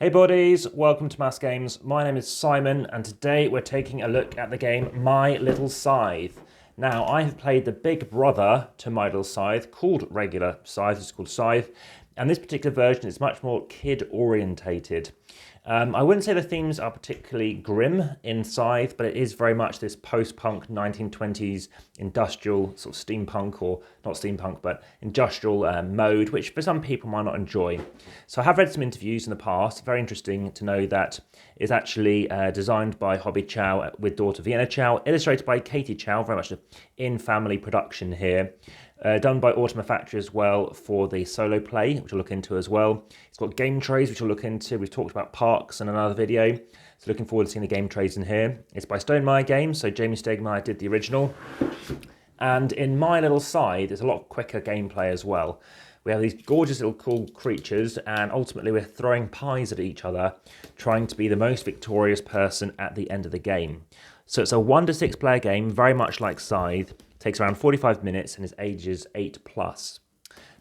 Hey buddies, welcome to AmassGames. My name is Simon and today we're taking a look at the game My Little Scythe. Now I have played the big brother to My Little Scythe called regular Scythe, it's called Scythe, and this particular version is much more kid orientated. I wouldn't say the themes are particularly grim in Scythe, but it is very much this post-punk 1920s industrial sort of steampunk, or not steampunk, but industrial mode, which for some people might not enjoy. So I have read some interviews in the past. Very interesting to know that it's actually designed by Hobby Chow with daughter Vienna Chow, illustrated by Katie Chow, very much an in-family production here. Done by Automa Factory as well for the solo play, which we'll look into as well. It's got game trays, which we'll look into. We've talked about parks in another video, so looking forward to seeing the game trays in here. It's by Stonemeier Jamey, so Jamey Stonemeier did the original. And in My Little Scythe, it's a lot quicker gameplay as well. We have these gorgeous little cool creatures, and ultimately we're throwing pies at each other, trying to be the most victorious person at the end of the game. So it's a 1 to 6 player game, very much like Scythe. Takes around 45 minutes and is ages 8+.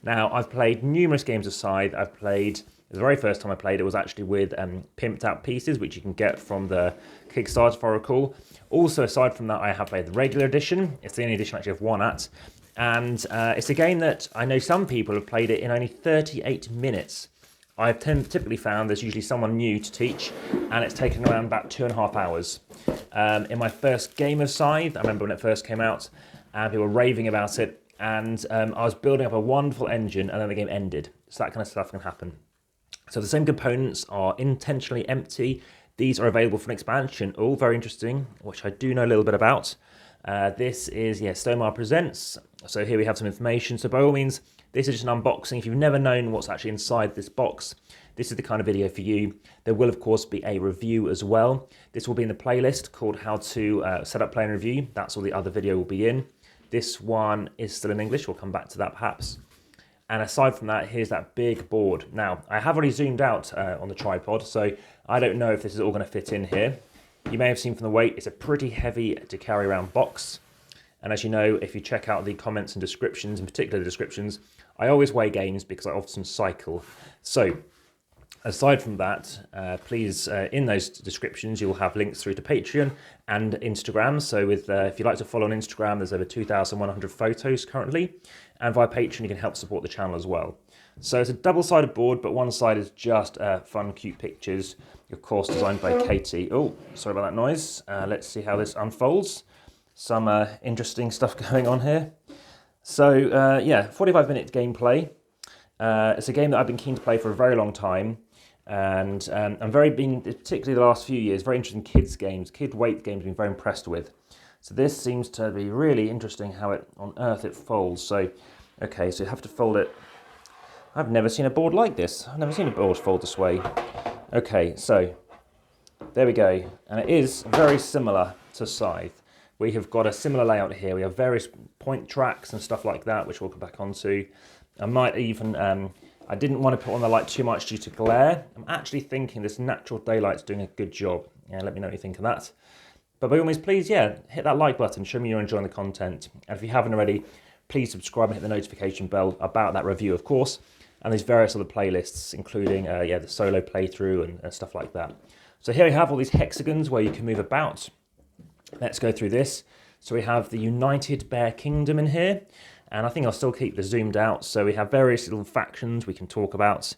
Now, I've played numerous games of Scythe. The very first time I played it was actually with pimped out pieces, which you can get from the Kickstarter, if I recall. Also, aside from that, I have played the regular edition. It's the only edition I actually have one at. And it's a game that I know some people have played it in only 38 minutes. I've typically found there's usually someone new to teach, and it's taken around about 2.5 hours. In my first game of Scythe, I remember when it first came out, and people were raving about it, and I was building up a wonderful engine, and then the game ended. So that kind of stuff can happen. So the same components are intentionally empty. These are available for an expansion, all very interesting, which I do know a little bit about. This is, Stonemeier Presents. So here we have some information. So by all means, this is just an unboxing. If you've never known what's actually inside this box, this is the kind of video for you. There will, of course, be a review as well. This will be in the playlist called How to Set Up Play and Review. That's all the other video will be in. This one is still in English. We'll come back to that perhaps. And aside from that, here's that big board. Now, I have already zoomed out on the tripod, so I don't know if this is all going to fit in here. You may have seen from the weight, it's a pretty heavy to carry around box. And as you know, if you check out the comments and descriptions, in particular the descriptions, I always weigh games because I often cycle. So, aside from that, please, in those descriptions, you'll have links through to Patreon and Instagram. So if you'd like to follow on Instagram, there's over 2,100 photos currently. And via Patreon, you can help support the channel as well. So it's a double-sided board, but one side is just fun, cute pictures, of course, designed by Katie. Oh, sorry about that noise. Let's see how this unfolds. Some interesting stuff going on here. So, 45-minute gameplay. It's a game that I've been keen to play for a very long time. And particularly the last few years, very interested in kids games. Kid weight games I've been very impressed with. So this seems to be really interesting how on earth it folds. So, okay, so you have to fold it. I've never seen a board like this. I've never seen a board fold this way. Okay, so there we go. And it is very similar to Scythe. We have got a similar layout here. We have various point tracks and stuff like that, which we'll come back onto. I might even... I didn't want to put on the light too much due to glare. I'm actually thinking this natural daylight's doing a good job. Yeah, let me know what you think of that. But by all means, please, hit that like button. Show me you're enjoying the content. And if you haven't already, please subscribe and hit the notification bell about that review, of course. And there's various other playlists, including, the solo playthrough and stuff like that. So here we have all these hexagons where you can move about. Let's go through this. So we have the United Bear Kingdom in here. And I think I'll still keep this zoomed out. So we have various little factions we can talk about.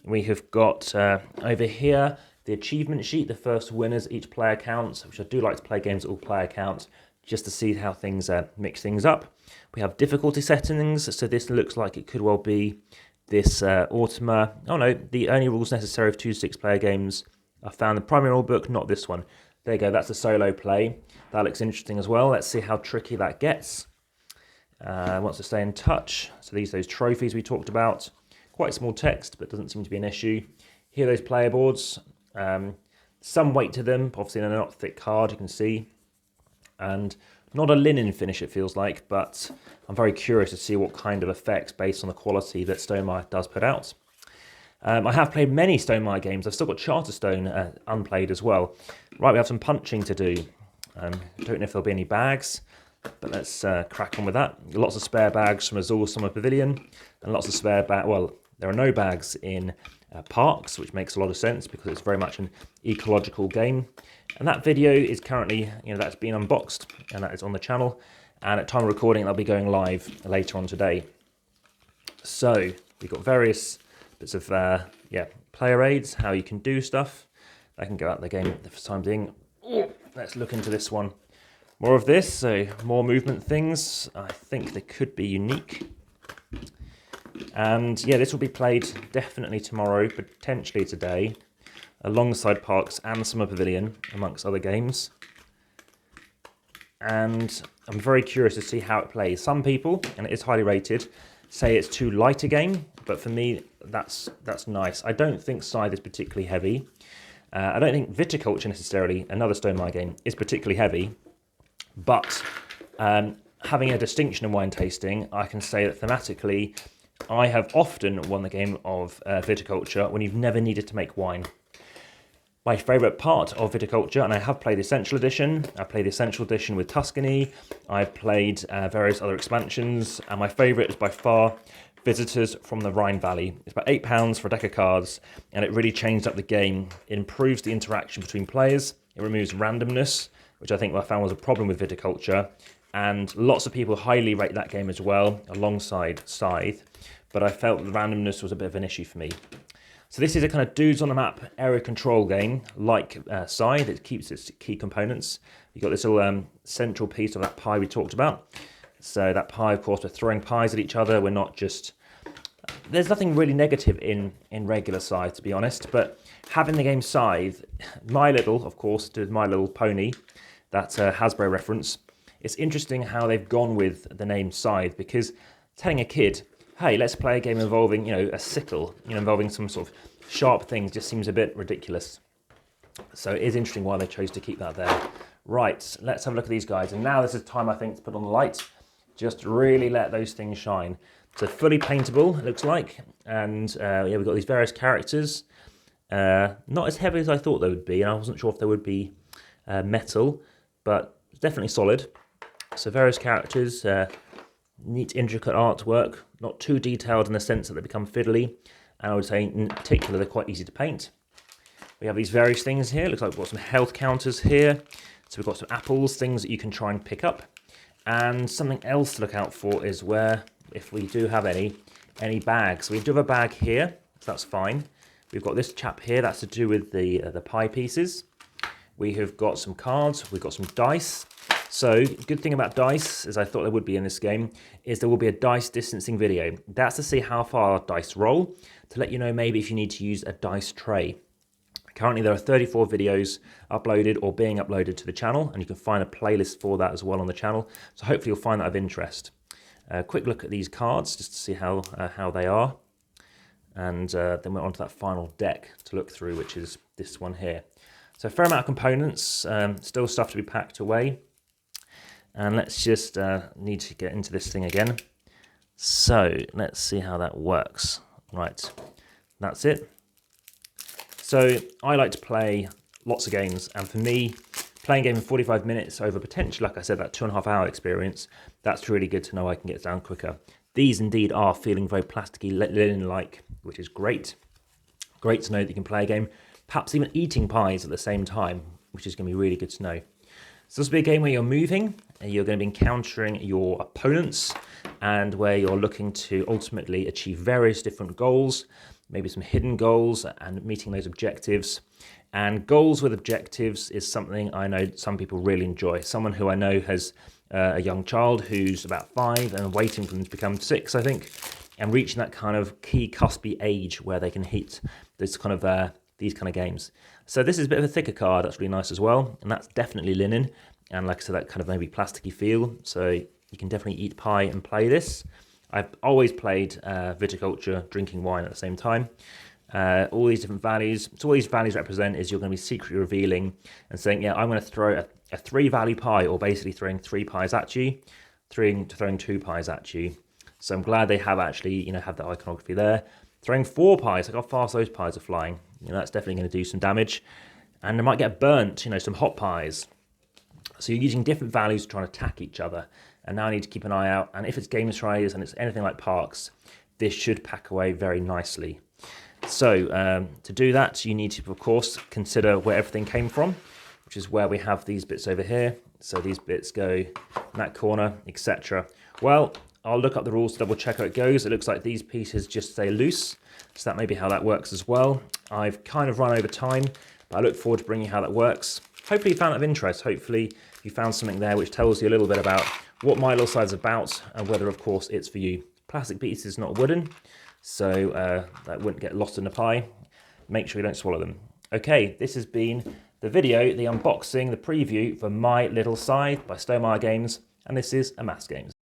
We have got over here the achievement sheet, the first winners, each player counts, which I do like to play games all player count, just to see how things mix things up. We have difficulty settings. So this looks like it could well be this Automa. Oh no, the only rules necessary of 2 to 6 player games. I found the primary rule book, not this one. There you go, that's a solo play. That looks interesting as well. Let's see how tricky that gets. Wants to stay in touch. So those trophies we talked about. Quite small text, but doesn't seem to be an issue. Here are those player boards. Some weight to them. Obviously, they're not thick card, you can see. And not a linen finish, it feels like, but I'm very curious to see what kind of effects based on the quality that Stonemeier does put out. I have played many Stonemeier games. I've still got Charterstone unplayed as well. Right, we have some punching to do. Don't know if there'll be any bags. But let's crack on with that. Lots of spare bags from Azul Summer Pavilion, and lots of spare bags. Well, there are no bags in parks, which makes a lot of sense because it's very much an ecological game. And that video is currently, that's been unboxed and that is on the channel. And at time of recording, that'll be going live later on today. So we've got various bits of player aids, how you can do stuff. I can go out of the game for the time being. Let's look into this one. More of this, so more movement things. I think they could be unique. And yeah, this will be played definitely tomorrow, potentially today, alongside Parks and Summer Pavilion, amongst other games. And I'm very curious to see how it plays. Some people, and it is highly rated, say it's too light a game, but for me, that's nice. I don't think Scythe is particularly heavy. I don't think Viticulture necessarily, another Stonemeier game, is particularly heavy. But having a distinction in wine tasting, I can say that thematically, I have often won the game of Viticulture when you've never needed to make wine. My favourite part of Viticulture, and I have played the Essential Edition, I played the Essential Edition with Tuscany, I've played various other expansions, and my favourite is by far Visitors from the Rhine Valley. It's about £8 for a deck of cards, and it really changed up the game. It improves the interaction between players, it removes randomness, which I think I found was a problem with Viticulture, and lots of people highly rate that game as well, alongside Scythe, but I felt the randomness was a bit of an issue for me. So this is a kind of dudes on the map area control game, like Scythe. It keeps its key components. You've got this little central piece of that pie we talked about. So that pie, of course, we're throwing pies at each other. We're not just... There's nothing really negative in regular Scythe, to be honest, but having the game Scythe, My Little, of course, to My Little Pony, that's a Hasbro reference. It's interesting how they've gone with the name Scythe, because telling a kid, hey, let's play a game involving, a sickle, involving some sort of sharp things just seems a bit ridiculous. So it is interesting why they chose to keep that there. Right, let's have a look at these guys. And now this is time, I think, to put on the light. Just really let those things shine. So fully paintable, it looks like. And we've got these various characters. Not as heavy as I thought they would be. And I wasn't sure if they would be metal, but it's definitely solid. So various characters, neat intricate artwork, not too detailed in the sense that they become fiddly, and I would say in particular they're quite easy to paint. We have these various things here. Looks like we've got some health counters here, so we've got some apples, things that you can try and pick up, and something else to look out for is where, if we do have any bags. So we do have a bag here, so that's fine. We've got this chap here, that's to do with the pie pieces. We have got some cards, we've got some dice. So, good thing about dice, as I thought there would be in this game, is there will be a dice distancing video. That's to see how far dice roll, to let you know maybe if you need to use a dice tray. Currently there are 34 videos uploaded or being uploaded to the channel, and you can find a playlist for that as well on the channel. So hopefully you'll find that of interest. Quick look at these cards, just to see how they are. And then we're on to that final deck to look through, which is this one here. So a fair amount of components, still stuff to be packed away. And let's just need to get into this thing again. So let's see how that works. Right, that's it. So I like to play lots of games, and for me, playing a game in 45 minutes over potentially, like I said, that 2.5 hour experience, that's really good to know I can get it down quicker. These indeed are feeling very plasticky, linen-like, which is great. Great to know that you can play a game, perhaps even eating pies at the same time, which is going to be really good to know. So this will be a game where you're moving, and you're going to be encountering your opponents, and where you're looking to ultimately achieve various different goals, maybe some hidden goals, and meeting those objectives. And goals with objectives is something I know some people really enjoy. Someone who I know has a young child who's about 5 and waiting for them to become 6, I think, and reaching that kind of key cuspy age where they can hit this kind of these kind of games. So this is a bit of a thicker card, that's really nice as well, and that's definitely linen, and like I said, that kind of maybe plasticky feel, so you can definitely eat pie and play this. I've always played viticulture, drinking wine at the same time. All these different values, so all these values represent is you're going to be secretly revealing and saying, yeah, I'm going to throw a 3-value pie, or basically throwing 3 pies at you, throwing 2 pies at you. So I'm glad they have actually, have that iconography there. Throwing 4 pies, look how fast those pies are flying. That's definitely going to do some damage. And they might get burnt, some hot pies. So you're using different values to try and attack each other. And now I need to keep an eye out. And if it's games trays and it's anything like Parks, this should pack away very nicely. So to do that, you need to, of course, consider where everything came from, which is where we have these bits over here. So these bits go in that corner, etc. Well, I'll look up the rules to double check how it goes. It looks like these pieces just stay loose, so that may be how that works as well. I've kind of run over time, but I look forward to bringing you how that works. Hopefully you found it of interest. Hopefully you found something there which tells you a little bit about what My Little Scythe is about and whether, of course, it's for you. Plastic pieces, not wooden, so that wouldn't get lost in the pie. Make sure you don't swallow them. Okay, this has been the video, the unboxing, the preview for My Little Scythe by Stonemeier Games, and this is AmassGames.